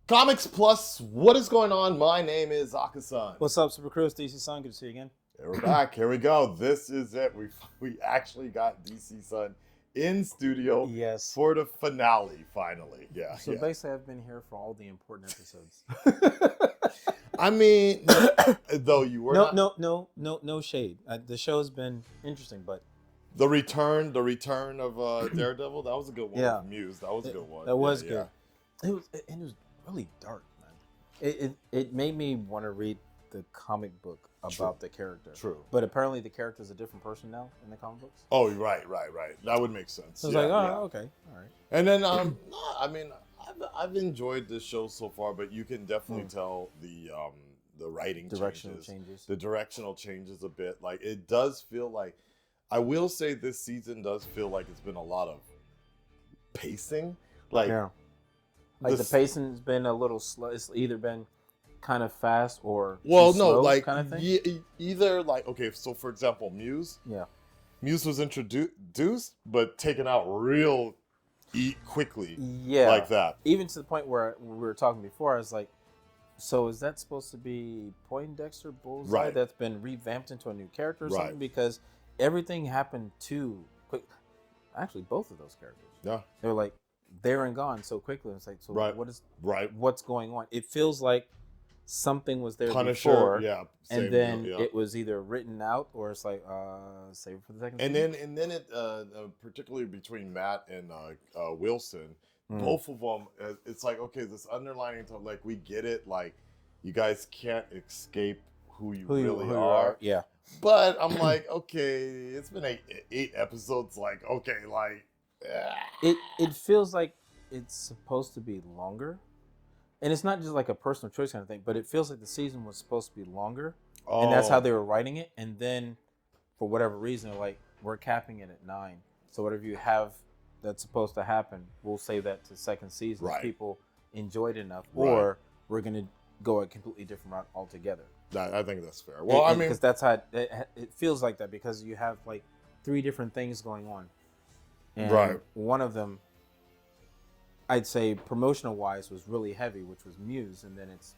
Comics Plus, what is going on? My name is Akasan. What's up, Super Crew? It's DC-san. Good to see you again. And we're back. Here we go. This is it. We actually got DC-san in studio Yes. for the finale, finally. Yeah. So basically, I've been here for all the important episodes. I mean, though you were No shade. The show's been interesting, but the return of Daredevil, that was a good one. Yeah. Muse, that was a good one. That was good. It was really dark, man. It made me want to read the comic book about the character. True. But apparently the character's a different person now in the comic books. Oh, right. That would make sense. So I was okay, all right. And then, I mean, I've enjoyed this show so far, but you can definitely tell the writing changes. The directional changes a bit. Like, it does feel like, I will say this season does feel like it's been a lot of pacing. Like, Like the pacing's been a little slow. It's either been kind of fast or slow, like kind of thing. Either like, okay, so for example, Muse was introduced but taken out real quickly, like that. Even to the point where we were talking before, I was like, so is that supposed to be Poindexter Bullseye that's been revamped into a new character or something? Because everything happened too quick. Actually, both of those characters. Yeah, they were like there and gone so quickly. It's like, so what is what's going on? It feels like something was there before, and then it was either written out or it's like save it for the second season. And then it particularly between Matt and Wilson, both of them, it's like, okay, this underlining to, like, we get it, like, you guys can't escape who you really are. Yeah, but I'm like, okay, it's been eight episodes, like, okay, like it feels like it's supposed to be longer. And it's not just like a personal choice kind of thing, but it feels like the season was supposed to be longer. And that's how they were writing it. And then, for whatever reason, they're like, we're capping it at 9. So whatever you have that's supposed to happen, we'll save that to second season if people enjoyed it enough. Or we're going to go a completely different route altogether. I think that's fair. Well, I mean, because that's how it feels like that, because you have like 3 different things going on. And one of them, I'd say promotional wise, was really heavy, which was Muse, and then it's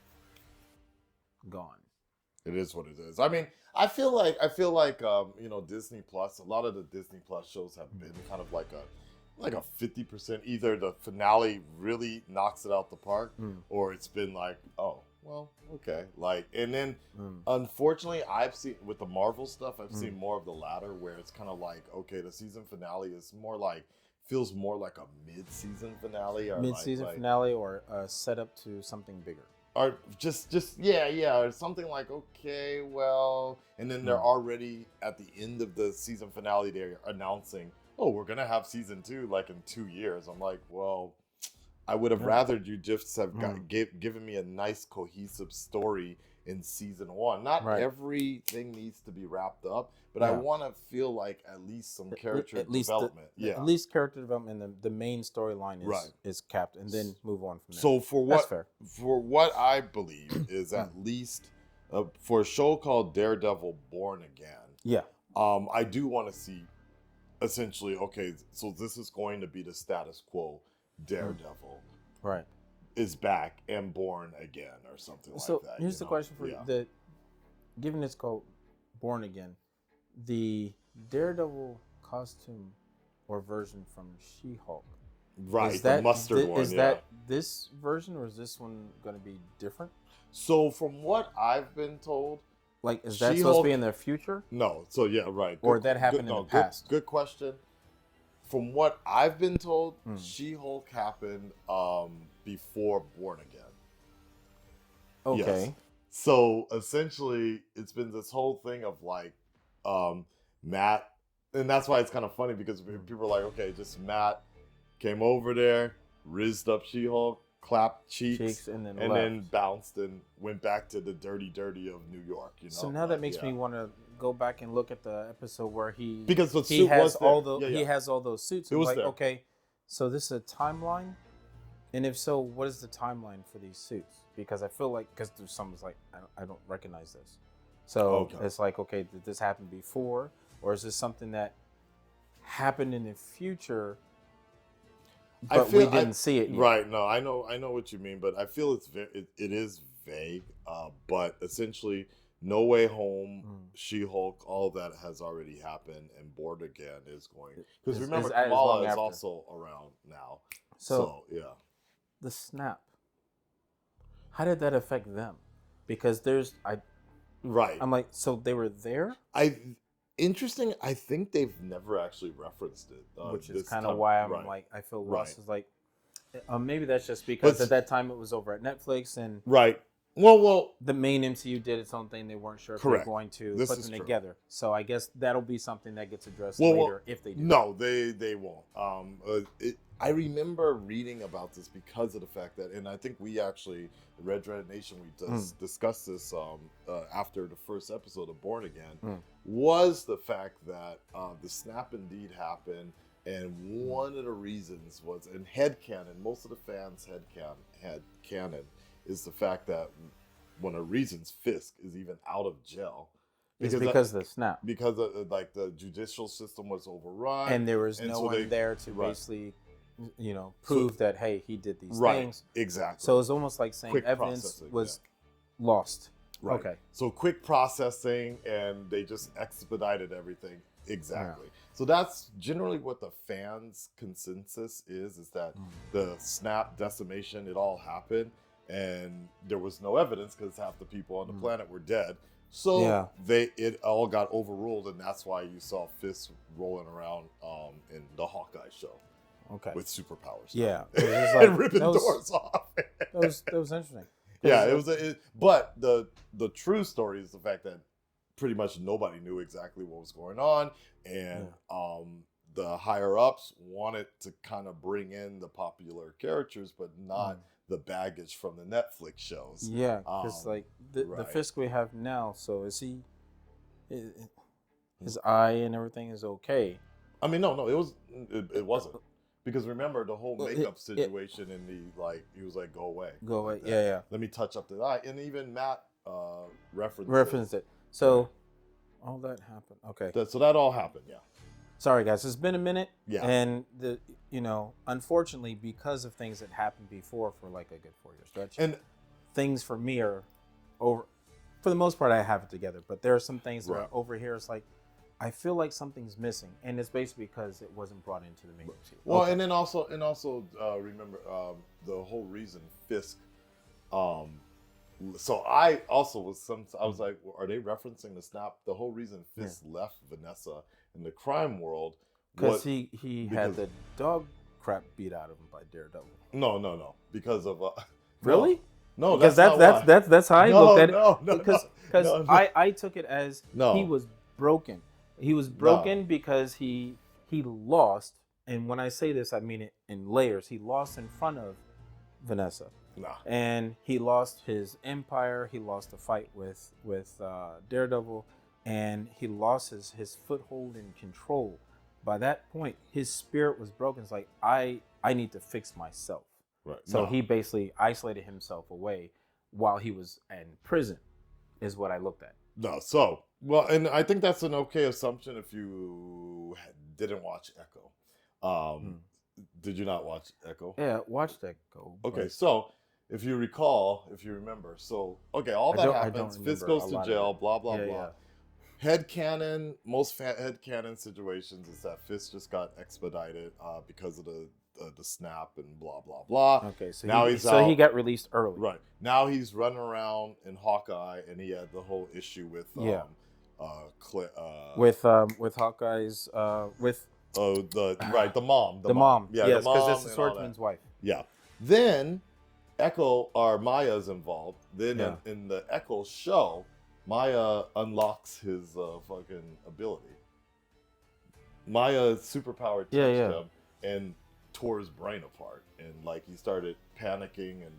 gone. It is what it is. I mean, I feel like Disney Plus, a lot of the Disney Plus shows have been kind of like a 50%. Either the finale really knocks it out the park, or it's been like, oh, well, okay. Like, and then unfortunately, I've seen with the Marvel stuff, I've seen more of the latter, where it's kind of like, okay, the season finale is more like, feels more like a mid-season finale, or finale, or a setup to something bigger, or just or something like, okay, well, and then they're already at the end of the season finale, they're announcing, oh, we're gonna have season 2 like in 2 years. I'm like, well, I would have rather you just have given me a nice cohesive story in season 1. Not everything needs to be wrapped up, but I want to feel like at least some character development. At least character development, and the main storyline is capped, and then move on from there. So for what I believe is at least for a show called Daredevil Born Again. I do want to see essentially, okay, so this is going to be the status quo. Daredevil is back and born again, or something like that. So here's the question for you. Given it's called Born Again, the Daredevil costume or version from She-Hulk, the mustard one, is that this version, or is this one going to be different? So from what I've been told, like, is that supposed to be in the future? No. So Or that happened in the past? Good question. From what I've been told, She-Hulk happened before Born Again. Okay. Yes. So essentially, it's been this whole thing of like Matt, and that's why it's kind of funny, because people are like, okay, just Matt came over there, rizzed up She-Hulk, clapped cheeks and then bounced and went back to the dirty of New York. So now that makes me want to go back and look at the episode where he has all those suits. It was like, okay, so this is a timeline, and if so, what is the timeline for these suits? Because I feel like, because there's someone's like, I don't recognize this. So it's like, okay, did this happen before, or is this something that happened in the future? but we didn't see it yet. Right? No, I know what you mean, but I feel it is vague. But essentially, No Way Home, She-Hulk, all of that has already happened, and Born Again is going, because remember Kamala is also around now. So yeah, the snap. How did that affect them? Because I'm like, so they were there. Interesting. I think they've never actually referenced it, which is kind of why I'm like, I feel lost. Is like, maybe that's just because at that time it was over at Netflix and Well, the main MCU did its own thing. They weren't sure if they were going to put them together. So I guess that'll be something that gets addressed later if they do. No, they won't. I remember reading about this because of the fact that, and I think we actually, Red Dread Nation, we discussed this after the first episode of Born Again, was the fact that the snap indeed happened, and one of the reasons was, in headcanon, most of the fans' headcanon is the fact that one of the reasons Fisk is even out of jail because of the snap. Because like the judicial system was overrun, and there was no one there to basically, prove that hey, he did these things. Exactly. So it's almost like saying quick evidence was lost. Right. Okay. So quick processing, and they just expedited everything. Exactly. Yeah. So that's generally what the fans' consensus is that the snap decimation, it all happened. And there was no evidence because half the people on the planet were dead. So it all got overruled, and that's why you saw Fisk rolling around in the Hawkeye show. Okay. With superpowers. Yeah. And ripping doors off. that was interesting. Yeah, it was. But the true story is the fact that pretty much nobody knew exactly what was going on, and the higher ups wanted to kind of bring in the popular characters, but not the baggage from the Netflix shows. Yeah, because like the Fisk we have now, so is he? His eye and everything is okay. I mean, no, it wasn't. Because remember the whole makeup situation in the he was like, go away. Like yeah. Let me touch up the eye. And even Matt referenced it. So all that happened. Okay. So that all happened, yeah. Sorry guys, it's been a minute. Yeah. And unfortunately, because of things that happened before for like a good 4-year stretch, and things for me are over. For the most part, I have it together. But there are some things that are over here. It's like, I feel like something's missing, and it's basically because it wasn't brought into the main MCU. Well, and then also remember the whole reason Fisk. So I also I was like, are they referencing the snap? The whole reason Fisk left Vanessa in the crime world because he had the dog crap beat out of him by Daredevil. No, because of really. No, because that's how I looked at it. Because I took it as he was broken. He was broken because he lost, and when I say this, I mean it in layers. He lost in front of Vanessa, and he lost his empire. He lost the fight with Daredevil, and he lost his foothold and control. By that point, his spirit was broken. It's like I need to fix myself. Right. So he basically isolated himself away while he was in prison, is what I looked at. No, so well, and I think that's an okay assumption if you didn't watch Echo. Did you not watch Echo? Yeah, watched Echo. Okay, so if you remember, all that happens. Fisk goes to jail. Blah blah blah. Yeah. Headcanon, most headcanon situations is that Fisk just got expedited because of the snap and blah blah blah. Okay, so now he got released early. Right. Now he's running around in Hawkeye, and he had the whole issue with with Hawkeye's the mom. The mom. Yeah, yes, because it's the swordsman's wife. Yeah. Then Maya's involved. Then in the Echo show, Maya unlocks his fucking ability. Maya's superpower touched him and tore his brain apart, and like he started panicking and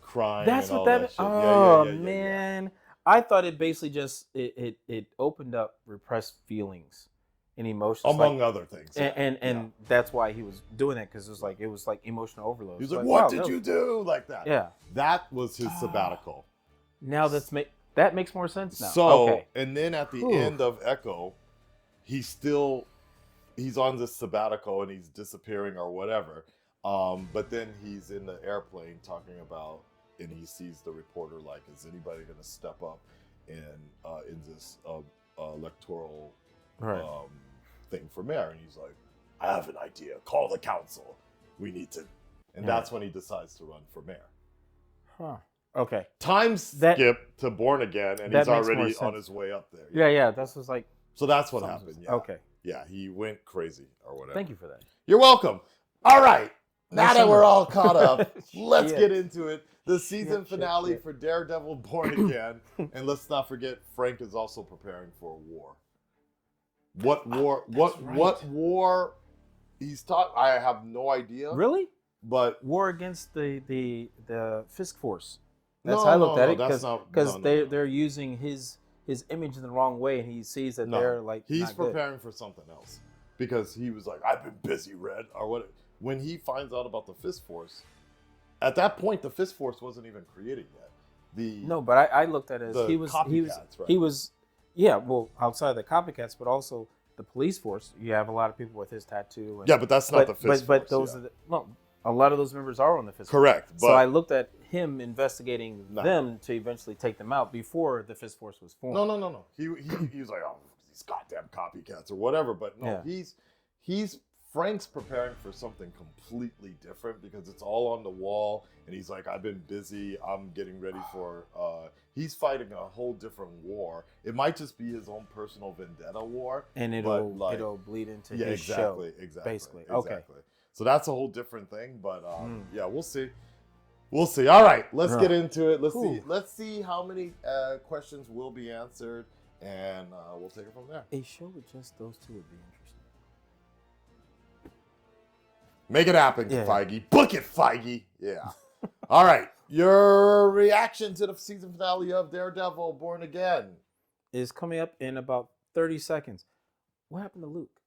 crying. That's and what all that. shit. Oh man, I thought it basically just it opened up repressed feelings and emotions, among other things, and that's why he was doing it, because it was like emotional overload. He was like, "What did you do?" Like that. Yeah, that was his sabbatical. Now that makes more sense now. So, and then at the end of Echo, he still he's on this sabbatical and he's disappearing or whatever. But then he's in the airplane talking about, and he sees the reporter like, is anybody going to step up in this electoral thing for mayor? And he's like, I have an idea. Call the council. We need to. And that's when he decides to run for mayor. Huh. Okay. Time skip to Born Again, and he's already on his way up there. Yeah. That's was like. So that's what happened. Yeah. Okay. Yeah, he went crazy or whatever. Thank you for that. You're welcome. All right. Now that we're all caught up, let's get into it. The season finale for Daredevil Born Again. And let's not forget, Frank is also preparing for a war. What war? What war he's taught? I have no idea. Really? But war against the Fisk force. That's how I looked at it, because they're using his image in the wrong way, and he sees that they're like he's preparing for something else, because he was like, I've been busy, Red, or what. When he finds out about the Fisk force, at that point the Fisk force wasn't even created yet. But I looked at it as he was outside the copycats, but also the police force. You have a lot of people with his tattoo. But that's not the Fisk force. But those are a lot of those members are on the Fisk force. Correct. So I looked at him investigating them to eventually take them out before the Fisk force was formed. No. He was like, oh, these goddamn copycats or whatever. But he's Frank's preparing for something completely different, because it's all on the wall, and he's like, I've been busy. I'm getting ready for. He's fighting a whole different war. It might just be his own personal vendetta war, and it'll bleed into his show. Exactly. Basically, okay. So that's a whole different thing, but we'll see. We'll see. All right, let's get into it. Let's see how many questions will be answered, and we'll take it from there. A show with just those two would be interesting. Make it happen, Feige. Book it, Feige. Yeah. All right. Your reaction to the season finale of Daredevil Born Again is coming up in about 30 seconds. What happened to Luke?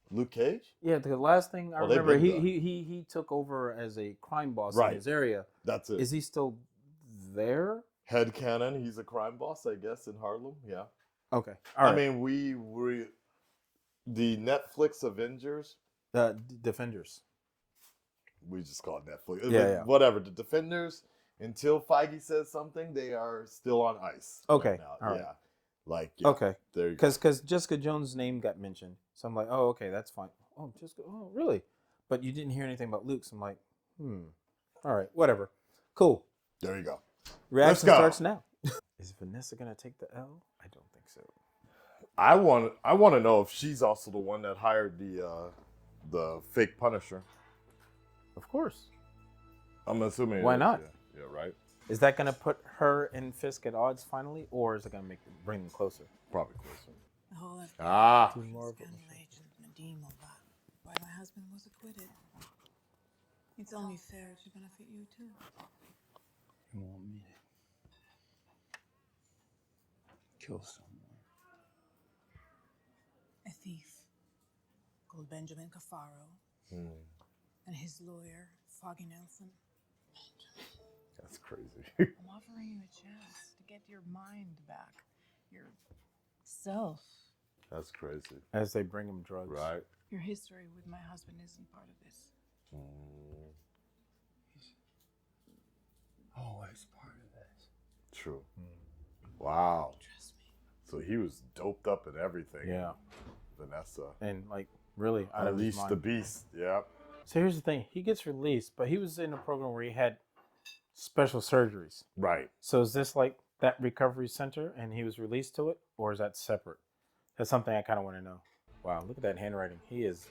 Luke Cage? Yeah, the last thing I remember, he took over as a crime boss in his area. That's it. Is he still there? Headcanon, he's a crime boss, I guess, in Harlem. Yeah. Okay. All right. I mean, the Netflix Avengers. Defenders. We just call it Netflix. Yeah. Whatever. The Defenders, until Feige says something, they are still on ice. Okay. Right now. All right. Okay. There you go. Because Jessica Jones' name got mentioned. So I'm like, oh, okay, that's fine. Oh, Jessica, oh, really? But you didn't hear anything about Luke. So I'm like, all right, whatever. Cool. There you go. Reaction starts now. Is Vanessa going to take the L? I don't think so. I want to know if she's also the one that hired the fake Punisher. Of course. I'm assuming. Why not? Yeah, right. Is that going to put her and Fisk at odds finally, or is it going to bring them closer? Probably closer. The whole Ah. agent Medina about why my husband was acquitted. It's only fair it should benefit you too. You want me to kill someone? A thief called Benjamin Cafaro and his lawyer, Foggy Nelson. That's crazy. I'm offering you a chance to get your mind back, your self. That's crazy. As they bring him drugs. Right. Your history with my husband isn't part of this. He's always part of this. True. Wow. Trust me. So he was doped up and everything. Yeah. Vanessa. And really out of his Unleash mind. the beast. Yeah. So here's the thing. He gets released, but he was in a program where he had special surgeries. Right. So is this like that recovery center and he was released to it, or is that separate? That's something I kind of want to know. Wow, look at that handwriting. He is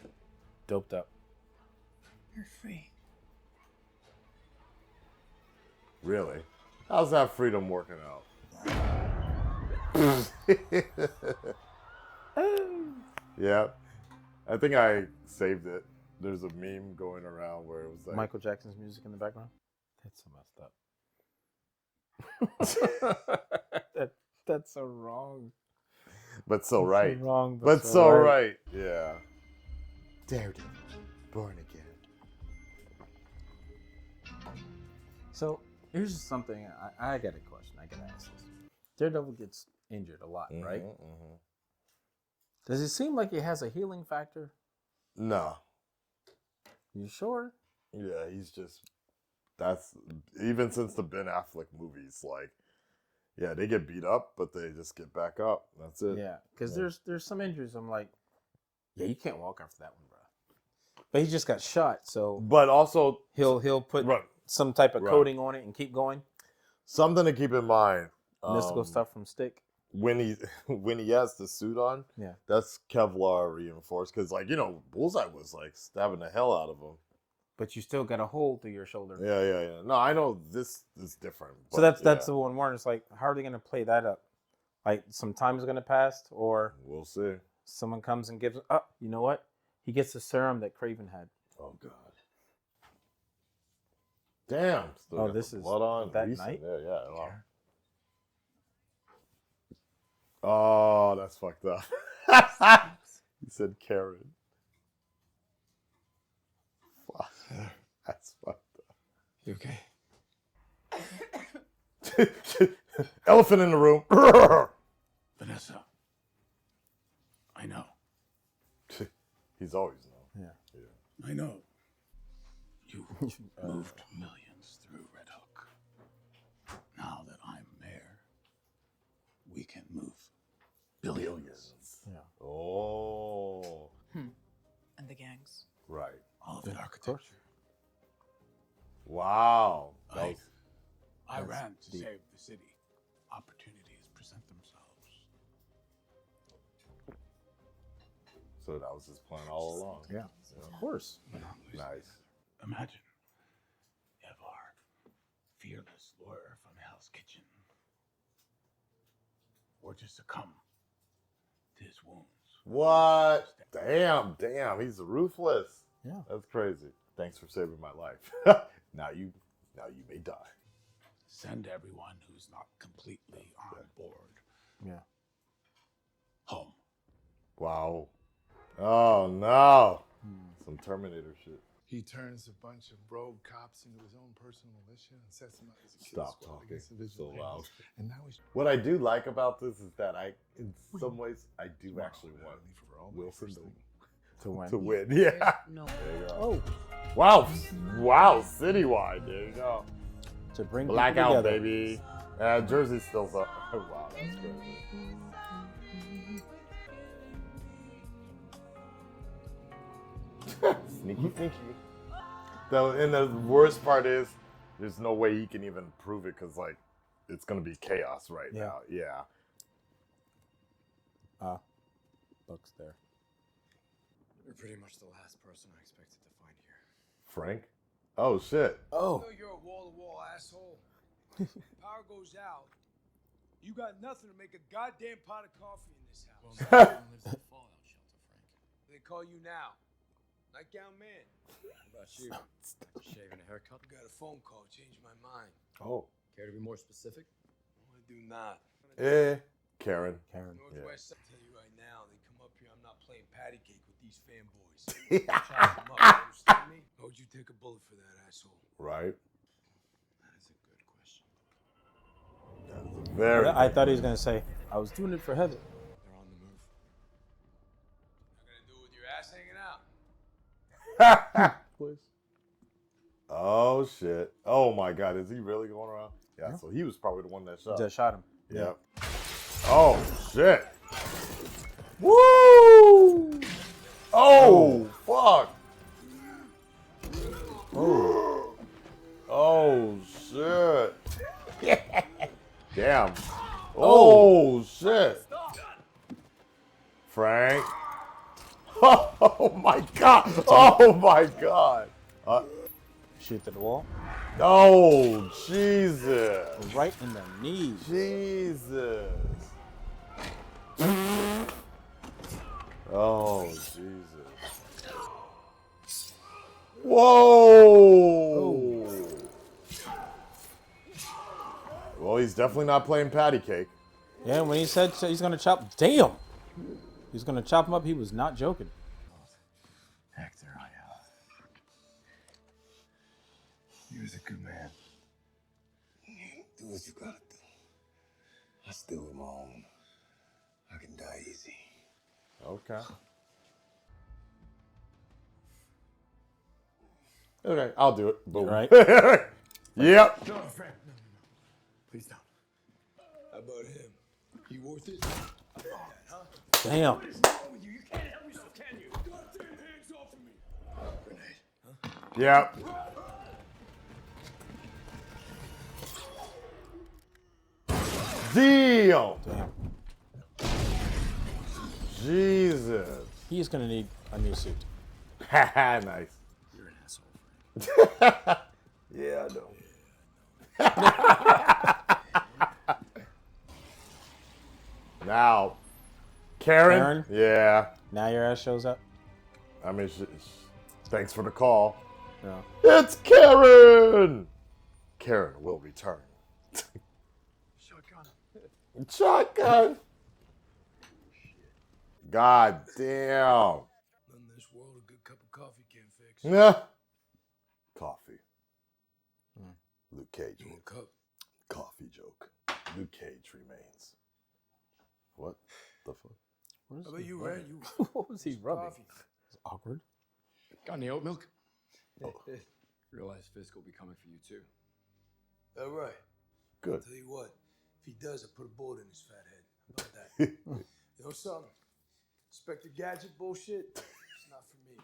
doped up. You're free. Really? How's that freedom working out? Yeah. I think I saved it. There's a meme going around where it was like Michael Jackson's music in the background. That's so messed up. That's so wrong. But so right. So wrong, but so right. Yeah. Daredevil, Born Again. So here's just something. I got a question. I got to ask this. Daredevil gets injured a lot, right? Does it seem like it has a healing factor? No. You sure? Yeah, he's just. That's even since the Ben Affleck movies. Like, yeah, they get beat up, but they just get back up. That's it. Yeah, because there's some injuries. I'm like, yeah, you can't walk after that one, bro. But he just got shot, so. But also, He'll put some type of coating on it and keep going. Something to keep in mind. Mystical stuff from Stick. When he has the suit on, yeah, that's Kevlar reinforced because, like, Bullseye was like stabbing the hell out of him. But you still got a hole through your shoulder. Yeah. No, I know this is different. So that's the one where it's like, how are they going to play that up? Like, some time is going to pass, or we'll see. Someone comes and gives. Oh, you know what? He gets the serum that Craven had. Oh God. Damn. Still This is blood on that recent. night. Yeah. Wow. Oh, that's fucked up. He said Karen. Fuck. That's fucked up. You okay? Elephant in the room. Vanessa. I know. He's always known. Yeah. I know. You moved millions through Red Hook. Now that I'm mayor, we can move billions. Yeah. Oh. And the gangs. Right. All of it architecture. Wow. I ran to save the city. Opportunities present themselves. So that was his plan all along. Yeah. Of course. Nice. Imagine you have our fearless lawyer from Hell's Kitchen. Or just succumb to his wounds. What? Damn. He's ruthless. Yeah. That's crazy. Thanks for saving my life. Now you may die. Send everyone who's not completely on board. Yeah. Home. Wow. Oh no. Some Terminator shit. He turns a bunch of rogue cops into his own personal militia and sets them out as a kill Stop squad talking against the so vigilantes. loud. And now he's What I do like about this is that in some ways, I do actually want Wilson To win. to win. Yeah. No. There you go. Oh. Wow. Citywide. There you go. To bring Blackout, people together. baby. Jersey still's up. Oh, wow, that's crazy. Sneaky. Though, and the worst part is, there's no way he can even prove it because, like, it's gonna be chaos right now. Yeah. Buck's there. You're pretty much the last person I expected to find here. Frank. Oh shit. Oh. You know you're a wall-to-wall asshole. Power goes out. You got nothing to make a goddamn pot of coffee in this house. Well, no one lives in a fallout shelter, Frank. They call you now. Nightgown man. What about you? Shaving a haircut? I got a phone call. Changed my mind. Oh. Care to be more specific? No, I do not. Karen. Northwest. I'll tell you right now, they come up here. I'm not playing patty cake with these fanboys. Chop them up. You understand me? How would you take a bullet for that asshole? Right. That is a good question. That's a very. I thought he was gonna say, I was doing it for Heather. They're on the move. Not gonna do it with your ass hanging out. Please. Oh shit. Oh my God. Is he really going around? Yeah. So he was probably the one that shot. Just shot him. Yeah. Oh shit. Woo! Oh fuck. Oh shit. Damn. Oh shit. Frank. Oh my God. Oh my God. Shoot to the wall. Oh Jesus. Right in the knee. Jesus. Oh, Jesus. Whoa. Well, he's definitely not playing patty cake. Yeah, when he said he's gonna chop, damn, he's gonna chop him up. He was not joking. Hector, he was a good man. Do what you gotta do. I still with my own. I can die easy. Okay. Okay, I'll do it. Boom. Right. Yep. No, Frank, no. Please don't. How about him? He worth it? Damn. What is wrong with you? You can't help yourself, can you? Goddamn hands off of me! Grenade, huh? Yep. Deal. Damn. Jesus. He's gonna need a new suit. Nice. You're an asshole, Frank. Yeah, I know. Now, Karen? Yeah. Now your ass shows up. I mean, thanks for the call. Yeah. It's Karen! Karen will return. Shotgun. Shotgun! God damn. None in this world a good cup of coffee can't fix. Yeah. Coffee. Luke Cage. You want a cup? Coffee joke. Luke Cage remains. What the fuck? How about you, Red? You What was he rubbing? coffee. It's awkward. Got any oat milk? Realize Fisk will be coming for you too. All right. Good. Tell you what, if he does, I put a bullet in his fat head. How about that? You know something? Inspector Gadget bullshit? It's not for me.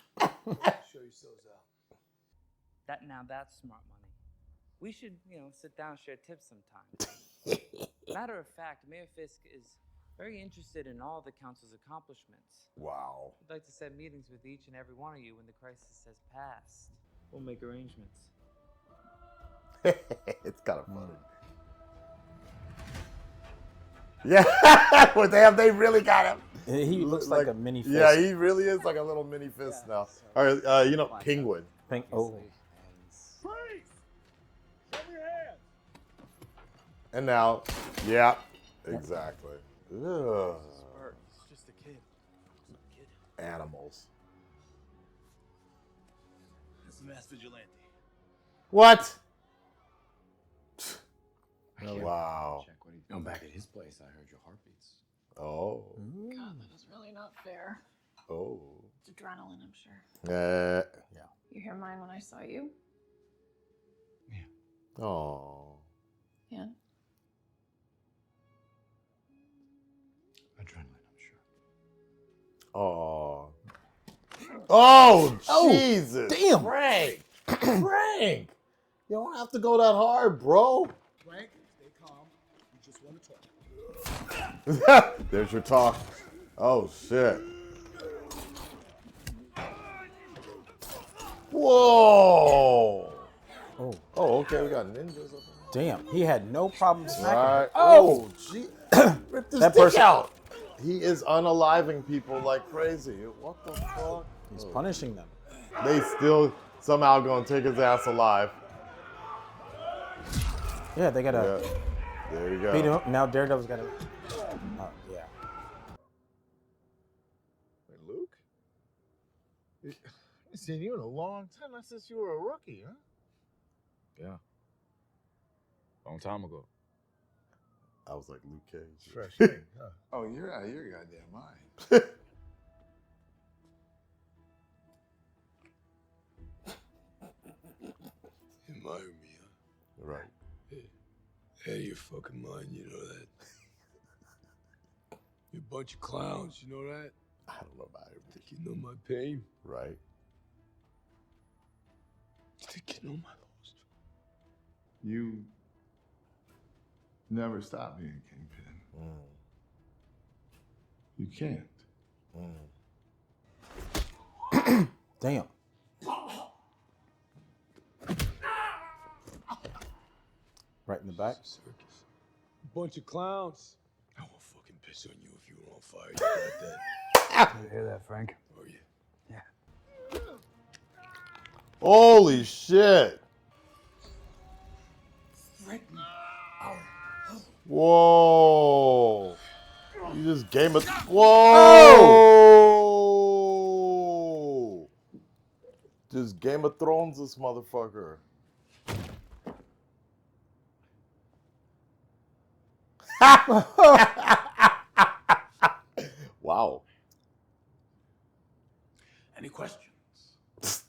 Show yourselves out. That's smart money. We should, sit down and share tips sometime. Matter of fact, Mayor Fisk is very interested in all the council's accomplishments. Wow. We'd like to set meetings with each and every one of you when the crisis has passed. We'll make arrangements. It's kind of funny. Yeah. Well, damn, they really got him. He looks like a mini Fisk. Yeah, he really is like a little mini Fist now. All right, Penguin. Oh. Freeze! Show me your hands! And now, yeah, exactly. Ugh. It's just a kid. Animals. It's a mass vigilante. What? Wow. Wow. Check what he. I'm back at his place. I heard your heartbeats. Oh. God, that is really not fair. Oh. It's adrenaline, I'm sure. Yeah. You hear mine when I saw you? Oh. Yeah. Adrenaline, I'm sure. Oh. Oh, Jesus. Damn. Frank. Frank. You don't have to go that hard, bro. Frank, stay calm. We just want to talk. There's your talk. Oh, shit. Whoa. Oh. Oh, okay. We got ninjas up there. Damn. He had no problem smacking Right. her. Oh, gee. Rip this That dick person- out. He is unaliving people like crazy. What the fuck? He's punishing them. They still somehow gonna take his ass alive. Yeah, they gotta Yeah. There you go. beat him up. Now Daredevil's gotta. Yeah. Wait, Luke? I've seen you in a long time. Not since you were a rookie, huh? Yeah. Long time ago. I was like Luke Cage. Fresh thing, huh? Oh, you're out of your goddamn mind. Admire me, huh? Right. Hey, you're fucking mine, you know that? You're a bunch of clowns, you know that? I don't know about it. Think you know my pain? Right. Think you know my lost? You never stop being Kingpin. You can't. Damn. Right in the back. Circus. Bunch of clowns. I will fucking piss on you if you were on fire. You got that? You hear that, Frank? Are you? Holy shit. Whoa. You just Game of... Whoa. Just Game of Thrones this motherfucker. Wow. questions?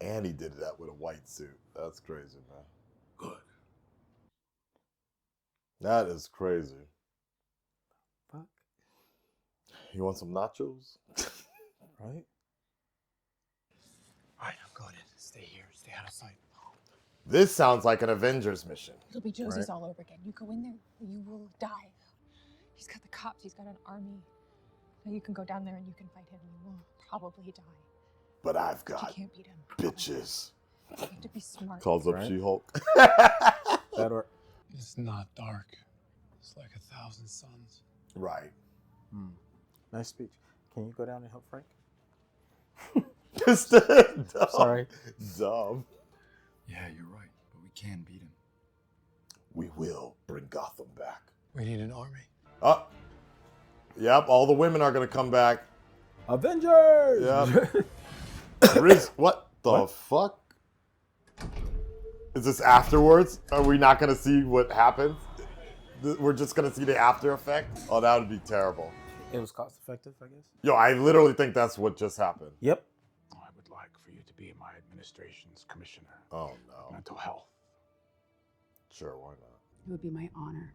And he did that with a white suit. That's crazy, man. Good. That is crazy. Fuck. You want some nachos? Right? All right, I'm going in. Stay here. Stay out of sight. This sounds like an Avengers mission. It'll be Josie's Right. all over again. You go in there, you will die. He's got the cops, he's got an army. Now you can go down there and you can fight him. You will probably die. But I've But you got can't beat him. bitches. You have to be smart. Calls up Right. She-Hulk. That or It's not dark. It's like 1,000 suns. Right. nice speech. Can you go down and help Frank? Just dumb. Sorry. Dumb. Yeah, you're right. But we can beat him. We will bring Gotham back. We need an army. Oh. Yep, all the women are going to come back. Avengers! Yep. What the fuck? Is this afterwards? Are we not going to see what happens? We're just going to see the after effect? Oh, that would be terrible. It was cost effective, I guess. Yo, I literally think that's what just happened. Yep. I would like for you to be my administration's commissioner Oh, of no. mental health. Sure, why not? It would be my honor.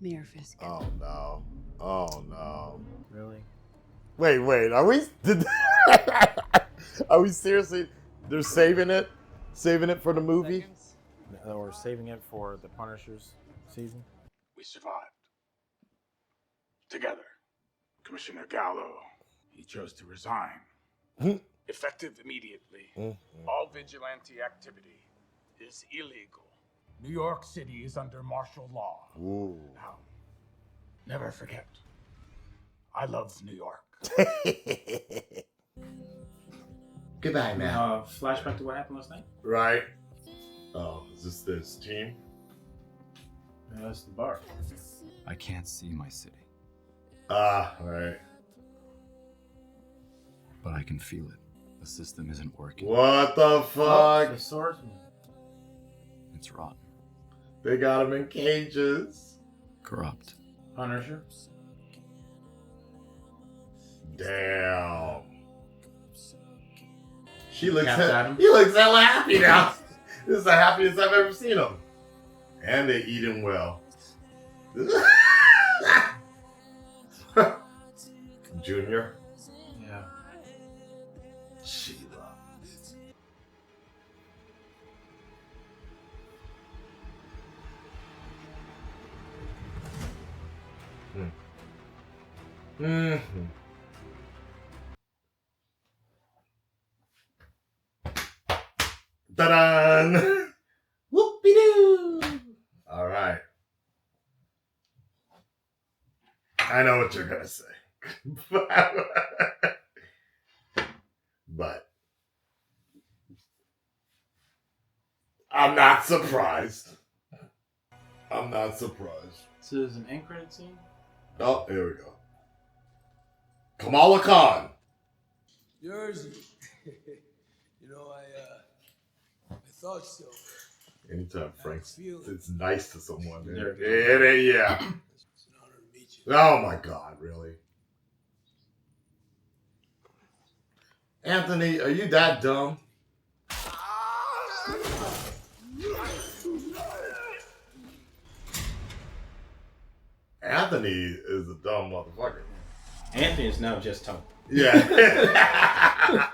Mayor Fisk. Oh, no. Oh, no. Really? Wait. Are we... Are we seriously... They're saving it? Saving it for the movie? Or saving it for the Punisher's season? We survived. Together. Commissioner Gallo, he chose to resign. Effective immediately. All vigilante activity is illegal. New York City is under martial law. Ooh. Now, never forget, I love New York. Goodbye, man. Flashback to what happened last night? Right. Oh, is this team? Yeah, that's the bar. I can't see my city, Right. but I can feel it. The system isn't working. What the fuck? The swordsman. It's rotten. They got him in cages. Corrupt. Punisher. Damn. He looks Adam. hella happy now. This is the happiest I've ever seen him. And they eat him well. Junior. Yeah. Sheila. Ta-da! Whoopie-doo! All right. I know what you're gonna say. But I'm not surprised. I'm not surprised. So there's an end credit scene? Oh, here we go. Kamala Khan. Jersey. You know, I thought so. Anytime Frank's feel it. it's nice to someone. There Yeah. It's an honor to meet you. Oh my God, really? Anthony, are you that dumb? Anthony is a dumb motherfucker. Anthony is now just Tony. Yeah.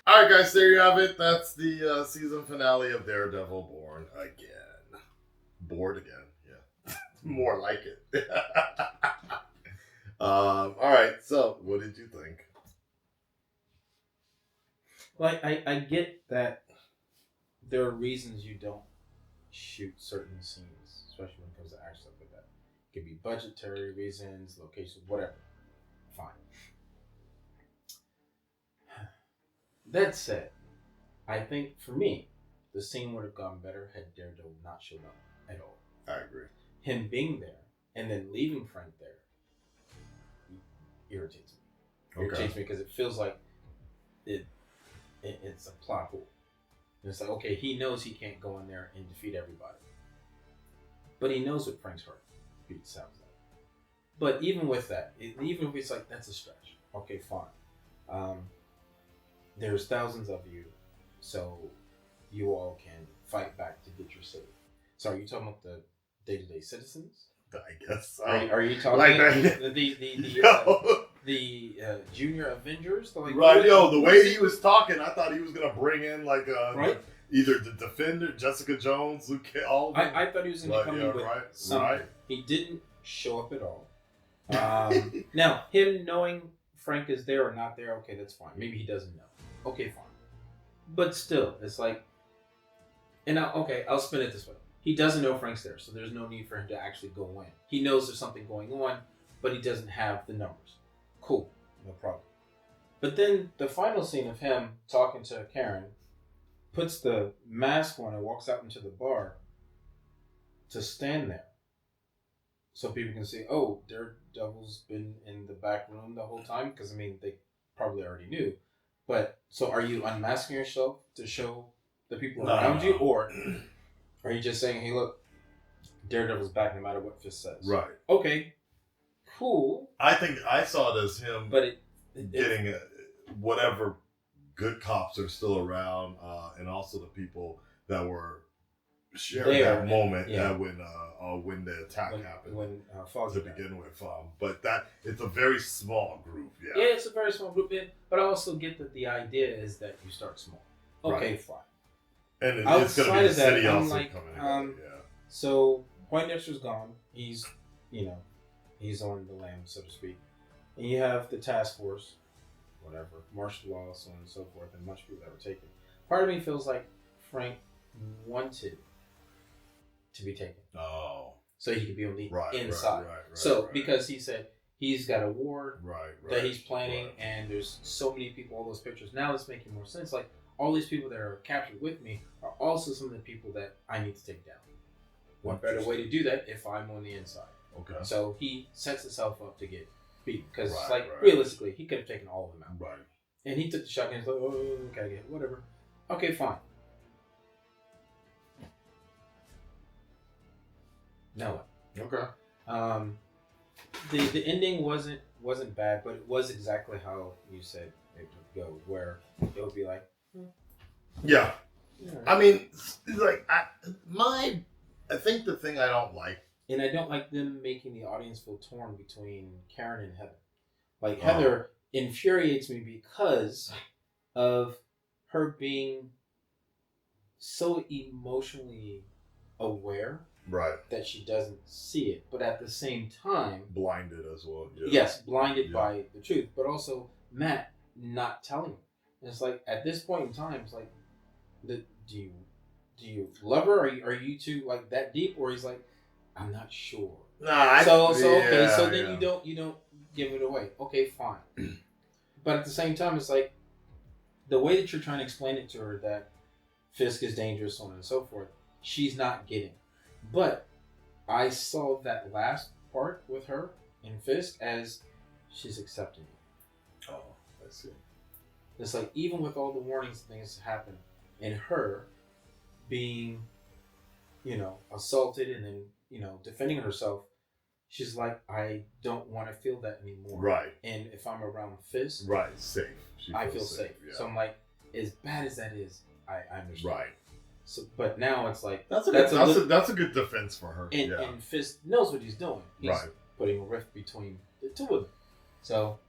All right, guys, there you have it. That's the season finale of Daredevil Born Again. Bored again, yeah. More like it. All right, so what did you think? Like, I get that there are reasons you don't shoot certain scenes, especially when it comes to action stuff like that. It could be budgetary reasons, location, whatever. Fine. That said, I think for me, the scene would have gone better had Daredevil not shown up at all. I agree. Him being there and then leaving Frank there irritates me. Irritates me because it feels like it's a plot hole. And it's like, okay, he knows he can't go in there and defeat everybody. But he knows what Frank's heart beat sounds like. But even with that, even if it's like, that's a stretch. Okay, fine. there's thousands of you, so you all can fight back to get your city. So are you talking about the day-to-day citizens? I guess so. Are you talking Like the junior Avengers? Right, the way he was talking, I thought he was gonna bring in like right? either the Defender, Jessica Jones, Luke, all of them. I thought he was gonna come in with something. Right. He didn't show up at all. Now, him knowing Frank is there or not there, okay, that's fine. Maybe he doesn't know. Okay, fine. But still, it's like, and I'll spin it this way. He doesn't know Frank's there, so there's no need for him to actually go in. He knows there's something going on, but he doesn't have the numbers. Cool, no problem. But then the final scene of him talking to Karen, puts the mask on and walks out into the bar to stand there. So people can see, oh, Daredevil's been in the back room the whole time? Because, I mean, they probably already knew. But, so are you unmasking yourself to show the people around you? Or are you just saying, hey, look, Daredevil's back no matter what Fisk says? Right. Okay. Cool. I think I saw it as him getting whatever good cops are still around, and also the people that were sharing that moment when the attack happened to begin with. But that it's a very small group. Yeah, it's a very small group. But I also get that the idea is that you start small. Okay, fine. And it's going to be the city also coming together. So Poindexter's gone. He's on the lam, so to speak. And you have the task force, whatever, martial law, so on and so forth, and much people that were taken. Part of me feels like Frank wanted to be taken. Oh. So he could be on the inside. Because he said he's got a war that he's planning, and there's so many people, all those pictures. Now it's making more sense. Like, all these people that are captured with me are also some of the people that I need to take down. What better way to do that if I'm on the inside? Okay. So he sets himself up to get beat. Because, realistically, he could have taken all of them out. Right. And he took the shotgun and he's like, oh, okay, whatever. Okay, fine. Now what? Okay. The ending wasn't bad, but it was exactly how you said it would go, where it would be like, yeah. I mean, like I think the thing I don't like, and I don't like them making the audience feel torn between Karen and Heather. Like Heather infuriates me because of her being so emotionally aware. Right. That she doesn't see it, but at the same time blinded as well. Yeah. Yes, blinded by the truth, but also Matt not telling her. And it's like at this point in time, it's like, do you love her? Are you two like that deep? Or he's like, I'm not sure. Nah. So then you don't give it away. Okay, fine. But at the same time, it's like the way that you're trying to explain it to her that Fisk is dangerous, so on and so forth. She's not getting. But I saw that last part with her in Fisk as she's accepting it. Oh, I see. It's like, even with all the warnings and things that happen, and her being, assaulted and then, defending herself, she's like, I don't want to feel that anymore. Right. And if I'm around Fisk, safe. I feel safe. Yeah. So I'm like, as bad as that is, I understand. Right. So, but now it's like that's a good defense for her. And Fisk knows what he's doing. He's putting a rift between the two of them. So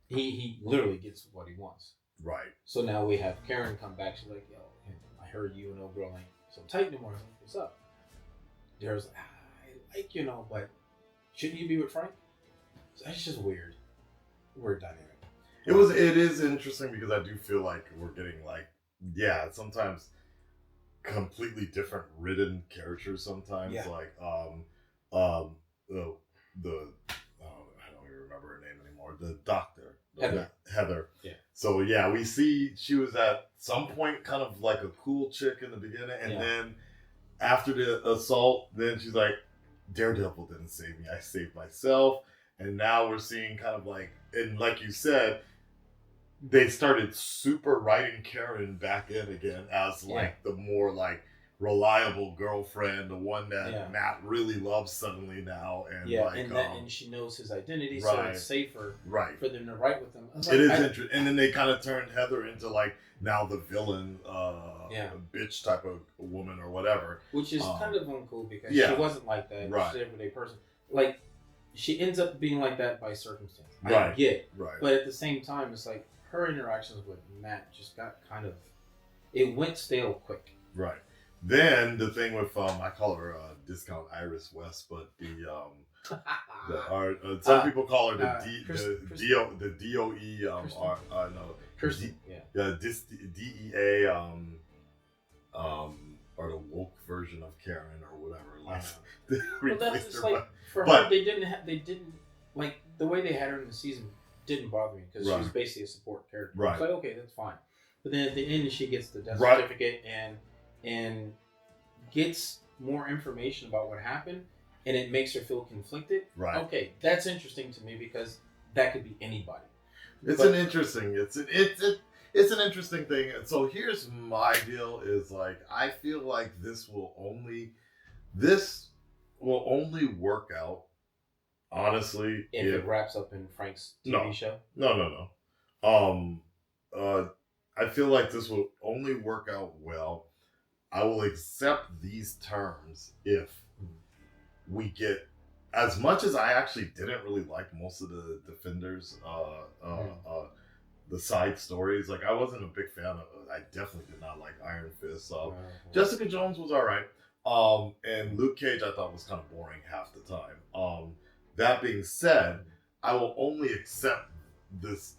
he literally gets what he wants. Right. So now we have Karen come back. She's like, yo, I heard you and old girl ain't so tight anymore. I was like, what's up? There's I like, but shouldn't you be with Frank? So that's just weird. Weird dynamic. It is interesting because I do feel like we're getting sometimes completely different written characters sometimes. Yeah. Like the I don't even remember her name anymore. The doctor. Heather. Yeah. So we see she was at some point kind of like a cool chick in the beginning, and then after the assault, then she's like, Daredevil didn't save me, I saved myself. And now we're seeing kind of like, and like you said, they started super writing Karen back in again as like the more like reliable girlfriend, the one that Matt really loves suddenly now, and and she knows his identity, so it's safer for them to write with him. It is interesting, and then they kind of turned Heather into like now the villain, bitch type of woman or whatever, which is kind of uncool because she wasn't like that. She's an everyday person. Like she ends up being like that by circumstance. I get, but at the same time, it's like her interactions with Matt just got it went stale quick. Right. Then the thing with I call her Discount Iris West, but some people call her the DEA or the woke version of Karen or whatever. Well, that's just like for her. They didn't like the way they had her in the season. Didn't bother me because she was basically a support character. Right. It's like, okay, that's fine. But then at the end, she gets the death certificate and gets more information about what happened, and it makes her feel conflicted. Right. Okay, that's interesting to me because that could be anybody. It's an interesting thing. And so here's my deal: is like I feel like this will only work out. Honestly, if it wraps up in Frank's TV show? No. I feel like this will only work out well. I will accept these terms if we get, as much as I actually didn't really like most of the Defenders, the side stories. Like I wasn't a big fan of. I definitely did not like Iron Fist. Jessica Jones was all right. And Luke Cage I thought was kind of boring half the time. That being said, I will only accept this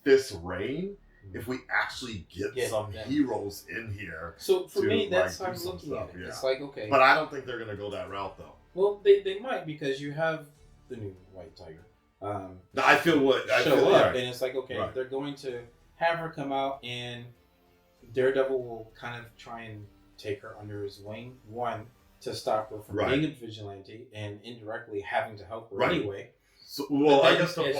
Fist reign if we actually get some heroes in here. So for me, that's how I'm looking at it. Yeah. It's like, okay. But I don't think they're going to go that route, though. Well, they might, because you have the new White Tiger. I feel and it's like, okay, they're going to have her come out, and Daredevil will kind of try and take her under his wing. One, to stop her from being a vigilante, and indirectly having to help her anyway. So, I guess the point.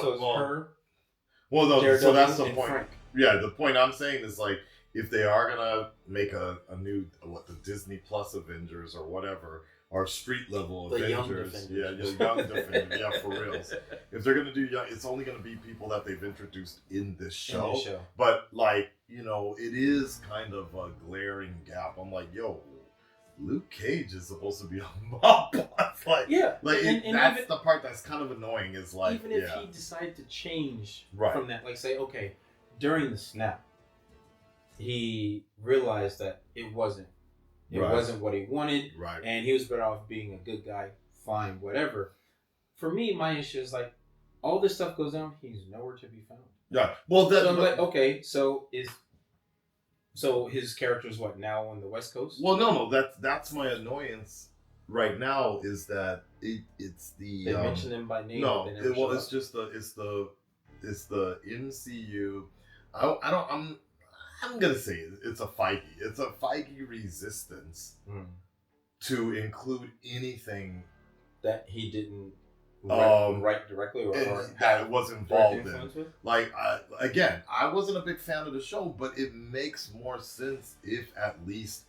So that's the point. Frank. Yeah, the point I'm saying is like, if they are gonna make a new the Disney Plus Avengers or whatever, or street level Avengers, young Defenders, for reals. If they're gonna do it's only gonna be people that they've introduced in this show. But like, it is kind of a glaring gap. I'm like, Luke Cage is supposed to be a mob boss. That's the part that's kind of annoying. Is like, even if he decided to change from that, like say, okay, during the snap, he realized that it wasn't what he wanted, and he was better off being a good guy. Fine, whatever. For me, my issue is like, all this stuff goes down, he's nowhere to be found. Yeah. Well, so I'm like, okay, So his character is what now on the West Coast? Well, no, that's my annoyance right now is that it's the they mention him by name. No, it's just the MCU. I'm gonna say it's a Feige. It's a Feige resistance to include anything that he didn't write directly or that was involved in. Like again, I wasn't a big fan of the show, but it makes more sense if at least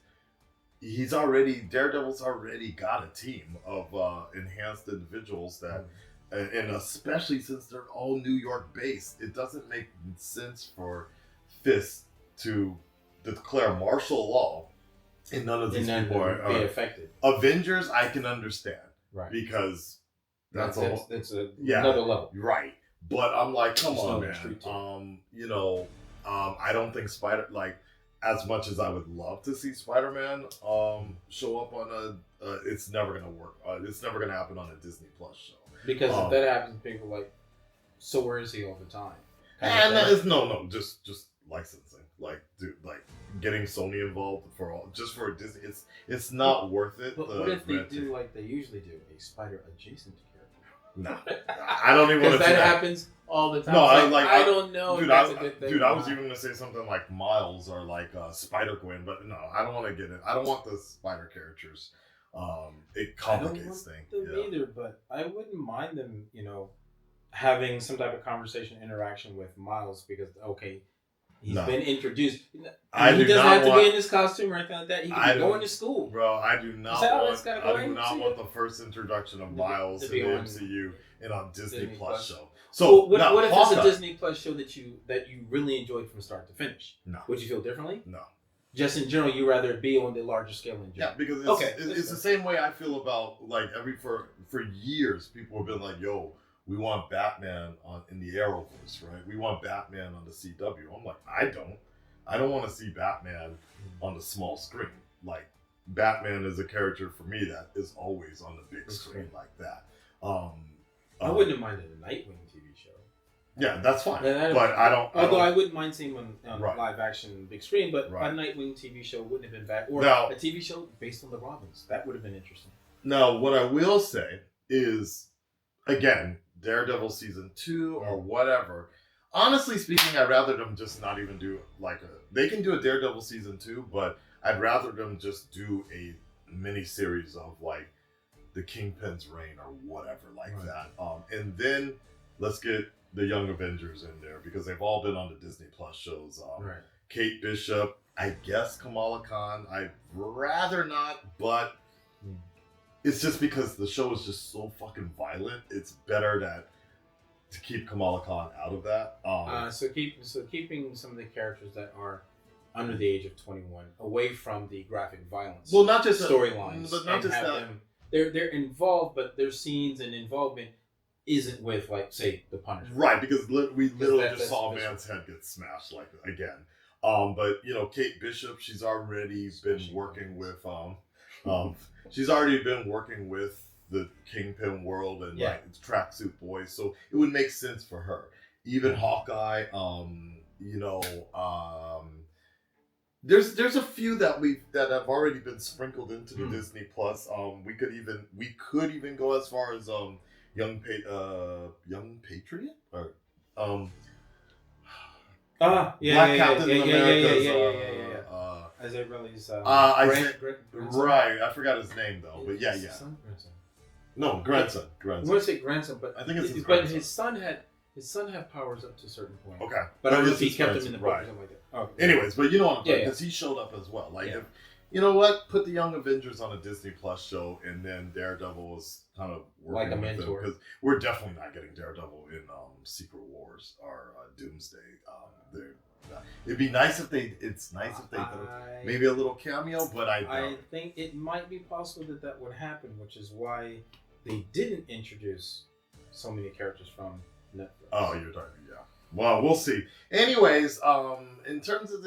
Daredevil's already got a team of enhanced individuals that, and especially since they're all New York based, it doesn't make sense for Fisk to declare martial law and none of these people are affected. Avengers, I can understand, because that's another level, right? But I'm like, come on, man. I don't think as much as I would love to see Spider-Man show up on it's never gonna work. It's never gonna happen on a Disney Plus show. Because if that happens, people are like, so where is he all the time? And that is just licensing. Like, dude, getting Sony involved for Disney, it's not worth it. But what if they do like they usually do, a spider adjacent character? No, I don't even want to. Because that happens all the time. No, I don't know. Dude, if that's a good thing. Dude, I was even gonna say something like Miles or like Spider-Gwen, but no, I don't want to get it. I don't want the spider characters. It complicates things. I don't want them either, but I wouldn't mind them, having some type of conversation, interaction with Miles, because He's No. been introduced. I He do doesn't not have to want- be in his costume or anything like that. He can be going to school. Bro, I do not Is that all want. that's gotta go I do in? not See want it? the first introduction of To Miles be in the on MCU in a Disney Disney Plus Plus. show. So So what if Hawkeye, it's a Disney Plus show that you really enjoyed from start to finish? No. Would you feel differently? No. Just in general, you rather be on the larger scale in Yeah, general. because it's, Okay, it's the same way I feel about like for years people have been like, yo, we want Batman in the Arrowverse, right? We want Batman on the CW. I'm like, I don't want to see Batman on the small screen. Like Batman is a character for me that is always on the big screen like that. I wouldn't have minded a Nightwing TV show. Yeah, that's fine. And But I don't. Although I wouldn't mind seeing him on Right. live action big screen, but Right. a Nightwing TV show wouldn't have been bad. Or Now- a TV show based on the Robins. That would have been interesting. Now, what I will say is, again, Daredevil season 2 or whatever. Honestly speaking, I'd rather them just not even do they can do a Daredevil season 2, but I'd rather them just do a mini series of like the Kingpin's reign or whatever like that. And then let's get the Young Avengers in there because they've all been on the Disney Plus shows. Kate Bishop, I guess Kamala Khan. I'd rather not, but it's just because the show is just so fucking violent. It's better to keep Kamala Khan out of that. So keeping some of the characters that are under the age of 21 away from the graphic violence. Well, not just storylines, but not and just have that. them. They're involved, but their scenes and involvement isn't with like say the Punisher. Right, because we literally that's just saw a visceral. man's head get smashed like again. But you know, Kate Bishop, she's already been working with she's already been working with the Kingpin world and like it's Tracksuit Boys, so it would make sense for her. Even Hawkeye, there's a few that have already been sprinkled into the Disney Plus. We could even go as far as Young Patriot or Black Captain America's Israeli's right. I forgot his name though, but yeah. No, grandson. I want to say grandson, but I think it's his but grandson. his son had powers up to a certain point. Okay, but I don't know it's if he his kept him grandson, in the book right. or something like that. Oh, Anyways, but you know what I'm saying, Yeah. because he showed up as well. Like, if, you know what? Put the Young Avengers on a Disney Plus show, and then Daredevil was kind of working Like a with mentor. because we're definitely not getting Daredevil in Secret Wars or Doomsday. It'd be nice if they. It's nice if they throw maybe a little cameo, but I think it might be possible that would happen, which is why they didn't introduce so many characters from Netflix. Oh, you're talking, yeah. Well, we'll see. Anyways, in terms of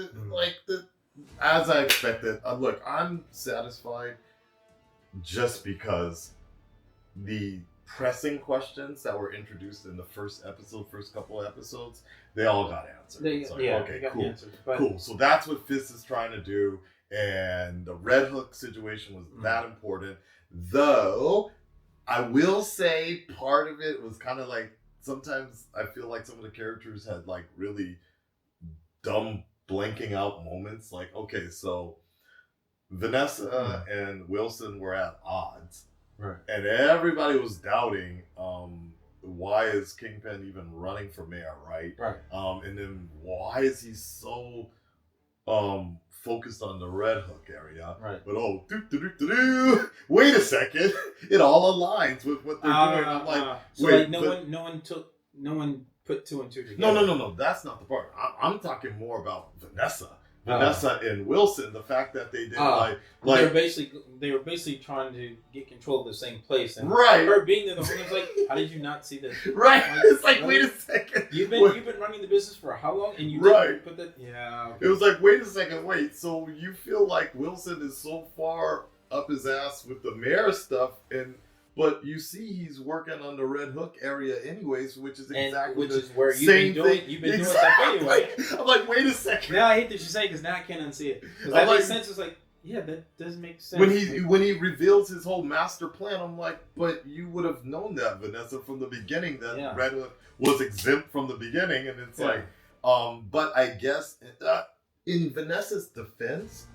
as I expected, look, I'm satisfied just because the pressing questions that were introduced in the first couple of episodes, they all got answered. They okay, got cool, answers, but cool. So that's what Fisk is trying to do, and the Red Hook situation was that important. Though, I will say part of it was kind of like, sometimes I feel like some of the characters had like really dumb blanking out moments. Like, okay, so Vanessa and Wilson were at odds. Right. And everybody was doubting why is Kingpin even running for mayor, right? Right. And then why is he so focused on the Red Hook area? Right. But wait a second, it all aligns with what they're doing. I'm like, so wait, like no one put two and two together. no, that's not the part. I'm talking more about Vanessa and Wilson. The fact that they did they were basically trying to get control of the same place, and right. her being there the whole time was like, how did you not see this? Right. It's like, really? wait a second. You've been running the business for how long? And you didn't put that. Yeah. Okay. It was like, wait a second, wait. So you feel like Wilson is so far up his ass with the mayor stuff, but you see he's working on the Red Hook area anyways, which is exactly is where you've same been doing. thing. You've been doing stuff anyway. I'm like, wait a second. Now I hate that you say because now I can't unsee it. Because that makes sense. It's like, yeah, that does make sense. When he reveals his whole master plan, I'm like, but you would have known that, Vanessa, from the beginning, that Red Hook was exempt from the beginning, and it's like, but I guess in Vanessa's defense,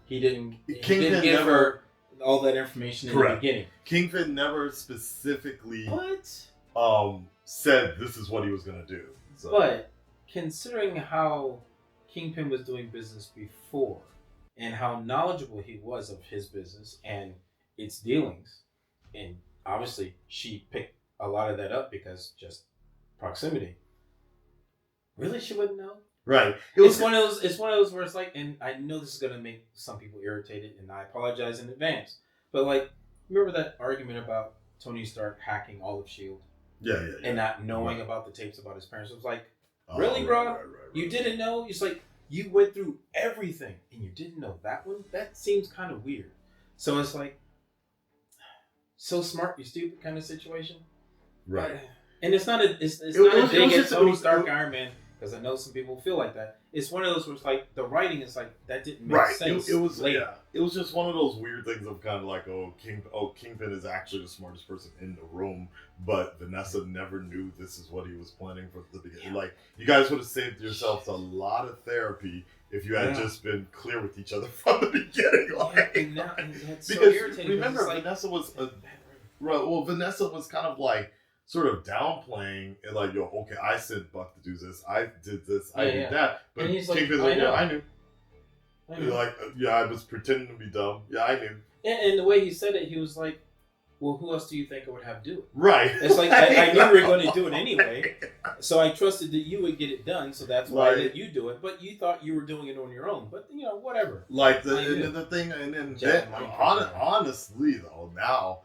he didn't give her all that information in the beginning. Kingpin never specifically said this is what he was going to do. So. But considering how Kingpin was doing business before and how knowledgeable he was of his business and its dealings. And obviously she picked a lot of that up because just proximity. Really, she wouldn't know? Right. It's one of those where it's like, and I know this is gonna make some people irritated, and I apologize in advance. But like, remember that argument about Tony Stark hacking all of S.H.I.E.L.D.? Yeah. And not knowing about the tapes about his parents. It was like, Oh, really, bro? right. You didn't know? It's like, you went through everything, and you didn't know that one? That seems kind of weird. So it's like, so smart, you stupid kind of situation. Right. And it's not a dig at Tony Stark, Iron Man, because I know some people feel like that. It's one of those where it's like the writing is like that didn't make sense. It was later. Yeah. It was just one of those weird things of kind of like, Kingpin is actually the smartest person in the room, but Vanessa never knew this is what he was planning from the beginning. Yeah. Like, you guys would have saved yourselves a lot of therapy if you had just been clear with each other from the beginning. Like, and that's because so irritating. remember, like, Vanessa was Vanessa was kind of like sort of downplaying and like, yo, okay, I sent Buck to do this, I did this, I did that, but and he's like, Kingpin's I know. I knew. Like, yeah, I was pretending to be dumb. Yeah, I knew. And the way he said it, he was like, well, who else do you think I would have do it? Right. It's like, I knew we were going to do it anyway, so I trusted that you would get it done, so that's why I let you do it, but you thought you were doing it on your own, but, you know, whatever. Like, the thing, and then, honestly, though, now,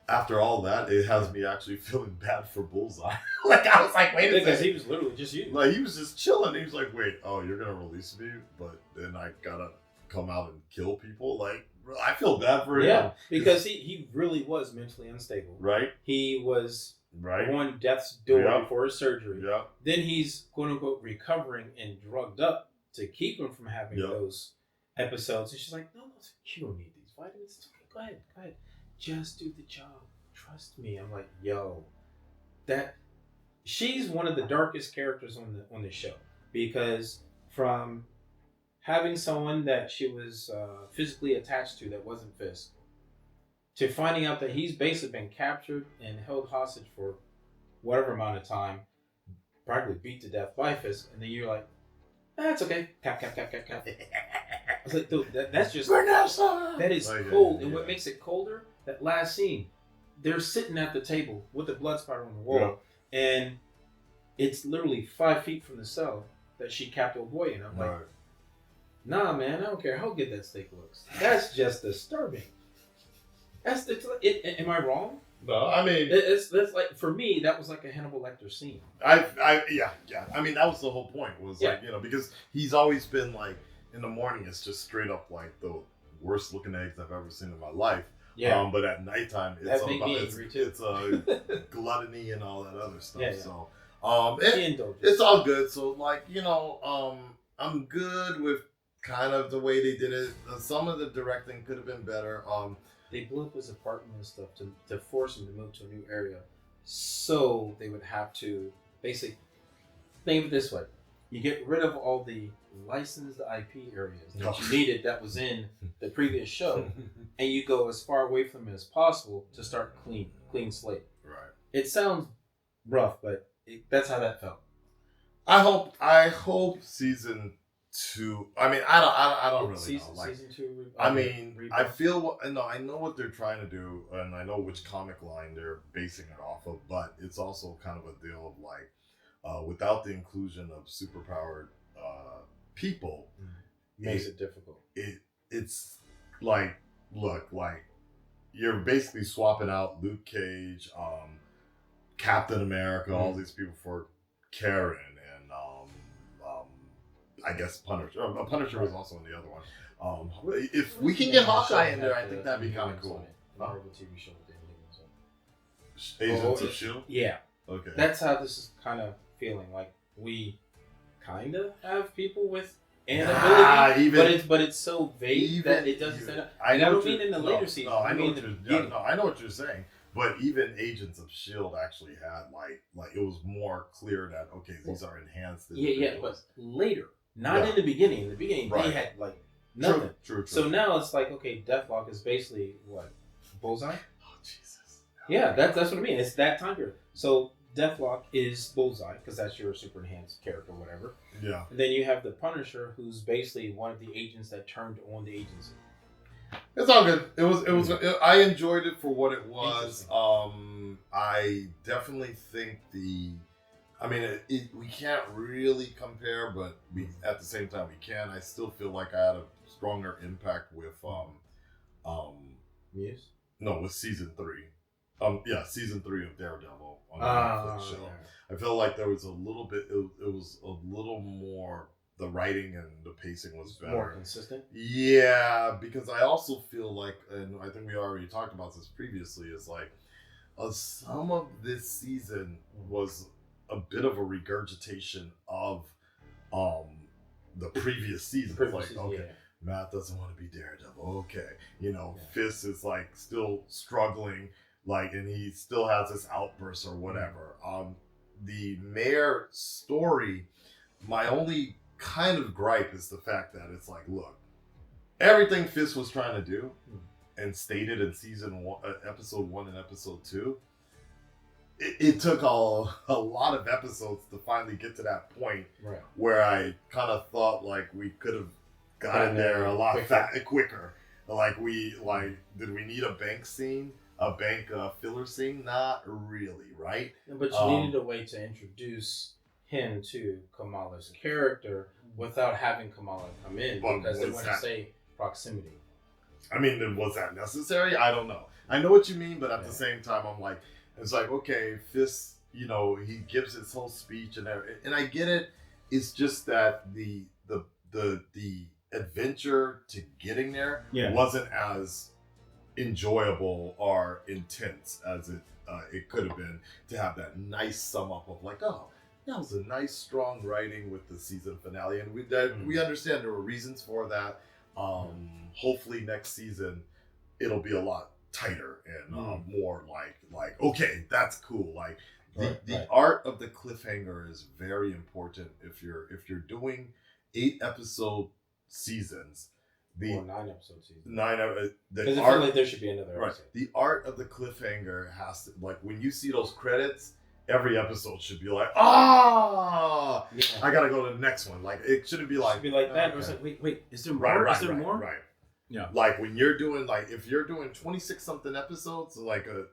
after all that, it has me actually feeling bad for Bullseye. Like, I was like, wait a second. Because he was literally just you. Like, he was just chilling. He was like, wait, oh, you're going to release me, but then I gotta come out and kill people? Like, I feel bad for him. Yeah, because he really was mentally unstable. Right. He was on death's door before his surgery. Yeah. Then he's, quote-unquote, recovering and drugged up to keep him from having those episodes. And she's like, no, you don't need these vitamins. It's okay. Go ahead. Just do the job. Trust me. I'm like, yo, she's one of the darkest characters on the show, because from having someone that she was physically attached to that wasn't Fisk, to finding out that he's basically been captured and held hostage for whatever amount of time, practically beat to death by Fisk, and then you're like, that's okay. Cap. I was like, dude, that's just Vanessa. That is cold, and what makes it colder? That last scene, they're sitting at the table with the blood spatter on the wall, and it's literally 5 feet from the cell that she capped old boy in. I'm like, nah, man, I don't care how good that steak looks. That's just disturbing. Am I wrong? No, I mean, that's like, for me, that was like a Hannibal Lecter scene. Yeah. I mean, that was the whole point. Was like, you know, because he's always been like, in the morning, it's just straight up like the worst looking eggs I've ever seen in my life. Yeah. But at nighttime, it's gluttony and all that other stuff. Yeah. So, it's all good. So, like, you know, I'm good with kind of the way they did it. Some of the directing could have been better. They blew up his apartment and stuff to force him to move to a new area, so they would have to basically think of it this way: you get rid of all the licensed IP areas that you needed that was in the previous show, and you go as far away from it as possible to start clean slate. Right. It sounds rough, but that's how that felt. I hope season 2. I mean, I don't really know. Like, season 2. I mean, I feel I know what they're trying to do, and I know which comic line they're basing it off of. But it's also kind of a deal of like, without the inclusion of superpowered people, makes it difficult. It's like, look, like, you're basically swapping out Luke Cage, Captain America, all these people for Karen, and I guess Punisher. Punisher was also in the other one. If we can get Hawkeye in there, I think that'd be kind of cool. Marvel TV show with Agents of S.H.I.E.L.D.? Yeah. Okay. That's how this is kind of feeling. Like, we kind of have people with an ability, but it's so vague that it doesn't stand up. I don't mean in the later seasons. I know what you're saying. But even Agents of S.H.I.E.L.D. actually had like it was more clear that these are enhanced. Yeah, but later, not in the beginning. In the beginning, they had like nothing. True. So now it's like, Deathlock is basically what, Bullseye. Oh Jesus. Yeah, that's what I mean. It's that time period. So Deathlock is Bullseye, because that's your super enhanced character, whatever. Yeah. And then you have the Punisher, who's basically one of the agents that turned on the agency. It's all good. I enjoyed it for what it was. I definitely think we can't really compare, but at the same time we can. I still feel like I had a stronger impact with Yes. No, with season 3. Season 3 of Daredevil on the Netflix show. Yeah. I feel like there was a little bit. It was a little more. The writing and the pacing was better. More consistent? Yeah, because I also feel like, and I think we already talked about this previously, is like some of this season was a bit of a regurgitation of the previous season. Matt doesn't want to be Daredevil. Okay. Fisk is like still struggling, and he still has this outburst or whatever. The mayor story, my only kind of gripe is the fact that it's like, look, everything Fisk was trying to do and stated in season 1, episode 1 and episode 2, it took a lot of episodes to finally get to that point where I kind of thought like we could have gotten there a lot quicker. Did we need a bank scene? A bank filler scene? Not really, right? But you needed a way to introduce him to Kamala's character without having Kamala come in, because they want to say proximity. I mean, was that necessary? I don't know. I know what you mean, but at the same time, I'm like, it's like, okay, Fisk, he gives his whole speech and everything, and I get it. It's just that the adventure to getting there wasn't as enjoyable or intense as it could have been, to have that nice sum up of like, oh, that was a nice strong writing with the season finale, and we understand there were reasons for that. Hopefully next season it'll be a lot tighter and more like okay, that's cool. Like the art of the cliffhanger is very important if you're doing 8 episode seasons. Or 9 episode season. Because I feel like there should be another episode. The art of the cliffhanger has to, like, when you see those credits, every episode should be like, I gotta go to the next one. Like, it shouldn't be like, that. Or it's like, wait, is there more? Is there more? Right. Yeah. Like when you're doing, if you're doing 26 something episodes,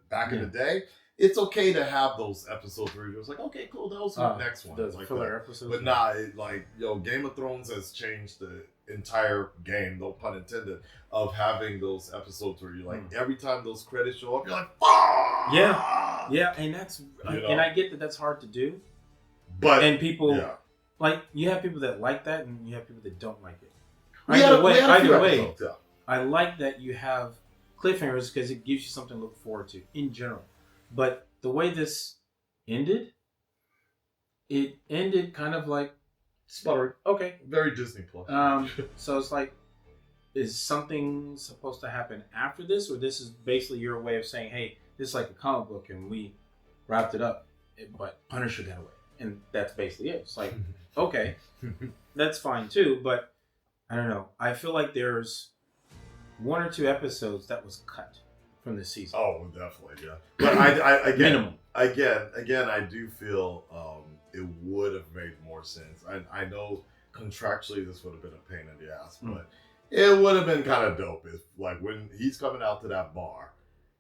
back in the day, it's okay to have those episodes where you're just like, okay, cool, that was the next one. Those filler episodes. But Game of Thrones has changed the entire game, no pun intended, of having those episodes where you're like, every time those credits show up, you're like, fuck! Yeah, and that's, and I get that that's hard to do. But, people, you have people that like that, and you have people that don't like it. Either way, I like that you have cliffhangers because it gives you something to look forward to in general. But the way this ended, it ended kind of like sputtering. Okay. Very Disney Plus. So it's like, is something supposed to happen after this, or this is basically your way of saying, hey, this is like a comic book and we wrapped it up, but Punisher got away. And that's basically it. It's like, okay, that's fine too, but I don't know. I feel like there's 1 or 2 episodes that was cut from the season. Oh, definitely, yeah. But I minimum. Again, I do feel it would have made more sense. I know contractually this would have been a pain in the ass, but it would have been kind of dope if, like, when he's coming out to that bar,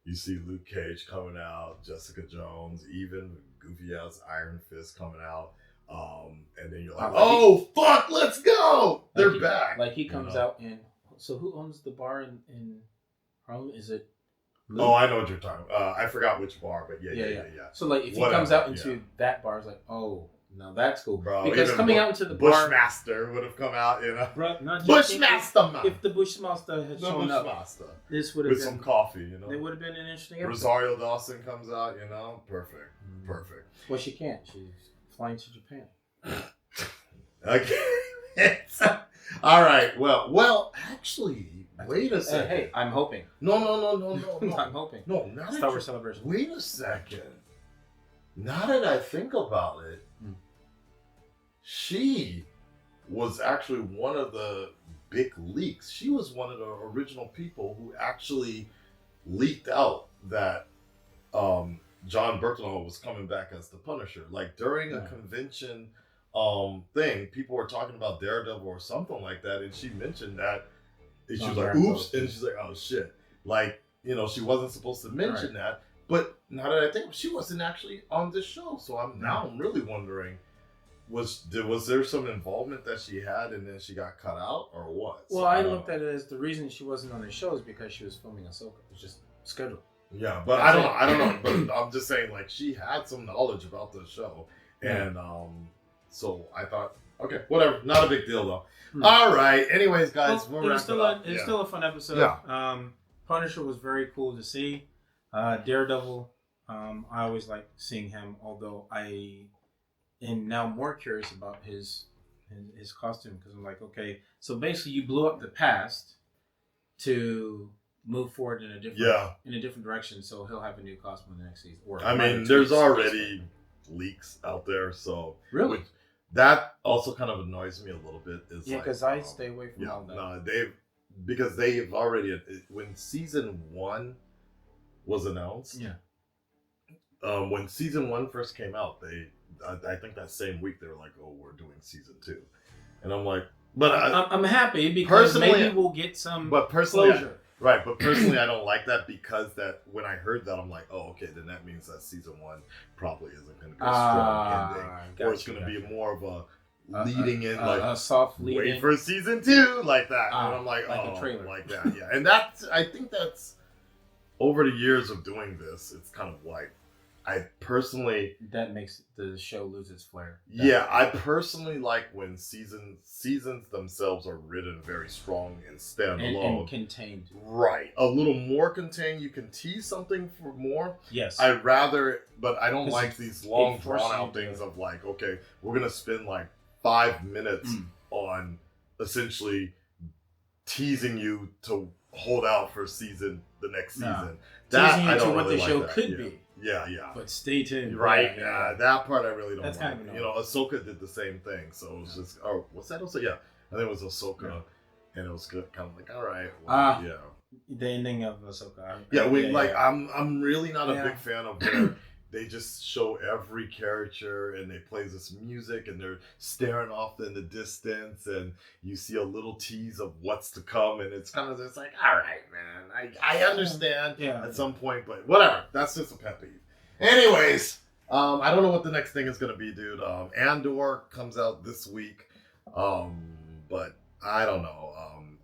you see Luke Cage coming out, Jessica Jones, even goofy ass Iron Fist coming out, and then you're like, oh fuck, let's go! They're back. Like he comes out and so who owns the bar in Harlem? Is it Luke? Oh, I know what you're talking about. I forgot which bar, but yeah. So like if he comes out into that bar, it's like, oh, now that's cool, bro. Because coming out into the bar, Bushmaster would have come out, Bro, Bushmaster man. If the Bushmaster had shown up, this would have been some coffee, It would have been an interesting episode. Rosario Dawson comes out, perfect. Well, she can't. She's flying to Japan. Okay. All right. Well. Actually, wait a second. Hey, I'm hoping. No. I'm hoping. No, not Star Wars Celebration. Wait a second. Now that I think about it, she was actually one of the big leaks. She was one of the original people who actually leaked out that John Berthelot was coming back as the Punisher. Like during a convention thing, people were talking about Daredevil or something like that, and she mentioned that. And she was like, "Oops," and she's like, "Oh shit!" Like she wasn't supposed to mention that. But now that I think, she wasn't actually on this show, so I'm really wondering. Was there some involvement that she had and then she got cut out or what? Well, I looked at it as the reason she wasn't on the show is because she was filming Ahsoka. It was just scheduled. Yeah, but I don't know. But I'm just saying, like, she had some knowledge about the show, and so I thought, okay, whatever, not a big deal though. All right. Anyways, guys, it was still a fun episode. Yeah. Punisher was very cool to see. Daredevil, I always like seeing him, although I am now more curious about his costume, because I'm like, okay, so basically you blew up the past to move forward in a different direction, so he'll have a new costume in the next season. Or I mean, there's already leaks out there, so really that also kind of annoys me a little bit. Is because I stay away from all that. No, they've already, when season 1 was announced. Yeah. When season 1 first came out, I think that same week they were like, "Oh, we're doing season 2," and I'm like, "But I'm happy because maybe we'll get some closure." Right, but personally, I don't like that because that when I heard that, I'm like, "Oh, okay, then that means that season 1 probably isn't going to be a strong ending, or it's going to be more of a leading in, like a soft leading. Wait for season 2, like that." And I'm like, like "Oh, a trailer. like that, yeah." And I think that's over the years of doing this, it's kind of like. I personally... That makes the show lose its flair. Yeah, I personally like when seasons themselves are written very strong and standalone. And contained. Right. A little more contained. You can tease something for more. Yes. I'd rather... But I don't like these long, drawn-out things of like, okay, we're going to spend like 5 minutes on essentially teasing you to hold out for the next season. Teasing you to what the show could be. Yeah. But stay tuned. Right. That part I really don't That's like. kind of annoying. Ahsoka did the same thing. So it was just, oh, what's that? Also, yeah. I think it was Ahsoka. And it was good. Kind of like, all right. Well, yeah. The ending of Ahsoka. I'm really not a big fan of where they just show every character and they play this music and they're staring off in the distance and you see a little tease of what's to come and it's kind of just like, all right, man, I understand at some point, but whatever. That's just a pet peeve. Anyways, I don't know what the next thing is going to be, dude. Andor comes out this week, but I don't know.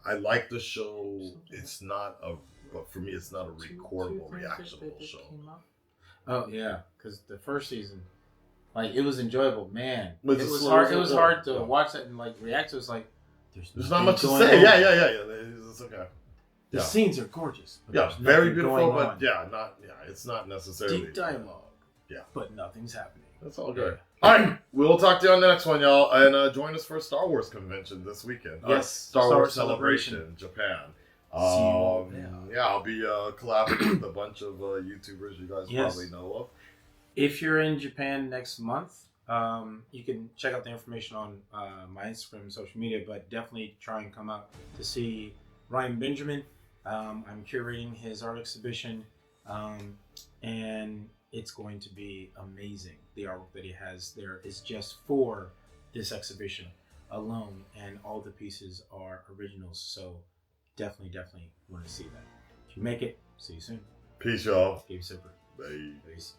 I like the show. But for me, it's not a recordable, reactionable show. Oh yeah, because the first season, like it was enjoyable, man. It was hard. It was hard to watch that and like react to. It's like there's not much to say. Yeah. It's okay. The scenes are gorgeous. Yeah, very beautiful, but it's not necessarily deep dialogue. Yeah, but nothing's happening. That's all good. All right, we'll talk to you on the next one, y'all, and join us for a Star Wars convention this weekend. Yes, Star Wars Celebration, Japan. I'll be collaborating with a bunch of YouTubers you guys probably know of. If you're in Japan next month, you can check out the information on my Instagram and social media, but definitely try and come out to see Ryan Benjamin. I'm curating his art exhibition, and it's going to be amazing. The artwork that he has there is just for this exhibition alone, and all the pieces are originals, so definitely want to see that. If you make it, see you soon. Peace, y'all. Gabe Super. Bye. Peace.